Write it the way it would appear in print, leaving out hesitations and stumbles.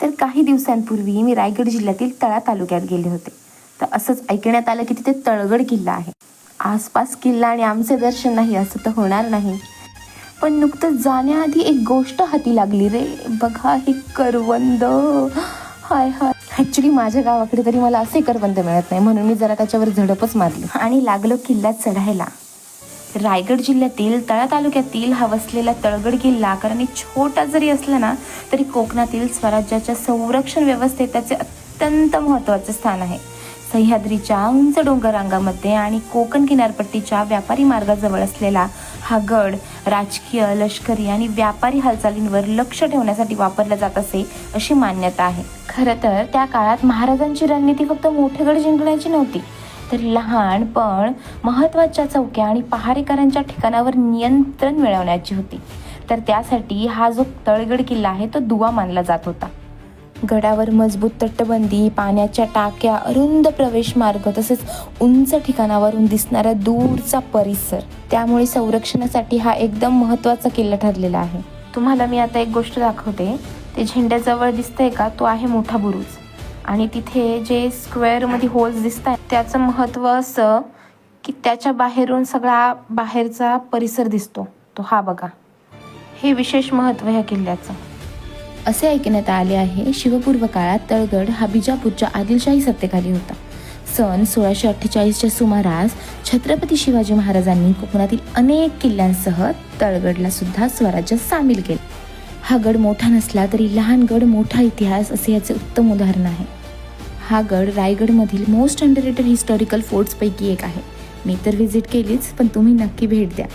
तर काही दिवसांपूर्वी मी रायगड जिल्ह्यातील तळा तालुक्यात गेले होते. तर असंच ऐकण्यात आलं की तिथे तळगड किल्ला आहे. आसपास किल्ला आणि आमचे दर्शन नाही असं तर होणार नाही. पण नुकतंच जाण्याआधी एक गोष्ट हाती लागली रे. बघा हे करवंद. हाय हाय. ॲक्च्युली माझ्या गावाकडे तरी मला असे करवंद मिळत नाही, म्हणून मी जरा त्याच्यावर झडपच मारली आणि लागलो किल्ल्यात चढायला. रायगड जिल्ह्यातील तळा तालुक्यातील हा वसलेला तळगड किल्ला आकाराने छोटा जरी असला ना, तरी कोकणातील स्वराज्याच्या संरक्षण व्यवस्थेत त्याचे अत्यंत महत्त्वाचे स्थान आहे. सह्याद्रीच्या उंच डोंगररांगामध्ये आणि कोकण किनारपट्टीच्या व्यापारी मार्गाजवळ असलेला हा गड राजकीय, लष्करी आणि व्यापारी हालचालींवर लक्ष ठेवण्यासाठी वापरला जात असे अशी मान्यता आहे. खरं तर त्या काळात महाराजांची रणनीती फक्त मोठे गड जिंकण्याची नव्हती, तर लहान पण महत्त्वाच्या चौक्या आणि पहारेकरांच्या ठिकाणावर नियंत्रण मिळवण्याची होती. तर त्यासाठी हा जो तळगड किल्ला आहे तो दुवा मानला जात होता. गडावर मजबूत तटबंदी, पाण्याच्या टाक्या, अरुंद प्रवेश मार्ग तसेच उंच ठिकाणावरून दिसणारा दूरचा परिसर, त्यामुळे संरक्षणासाठी हा एकदम महत्त्वाचा किल्ला ठरलेला आहे. तुम्हाला मी आता एक गोष्ट दाखवते. ते झेंड्याजवळ दिसतंय का, तो आहे मोठा बुरुज. आणि तिथे जे स्क्वेअरमध्ये होल्स दिसत आहेत त्याचं महत्त्व असं की त्याच्या बाहेरून सगळा बाहेरचा परिसर दिसतो. तो हा बघा, हे विशेष महत्त्व ह्या किल्ल्याचं. असे ऐकण्यात आले आहे शिवपूर्व काळात तळगड हा बिजापूरच्या आदिलशाही सत्तेखाली होता. सन 1648च्या सुमारास छत्रपती शिवाजी महाराजांनी कोकणातील अनेक किल्ल्यांसह तळगडला सुद्धा स्वराज्यात सामील केले. हा गड मोठा नसला तरी लहान गड मोठा इतिहास असे याचे उत्तम उदाहरण आहे. हा गड रायगडमधील मोस्ट अंडररेटेड हिस्टॉरिकल फोर्ट्सपैकी एक आहे. मी तर व्हिजिट केलीच, पण तुम्ही नक्की भेट द्या.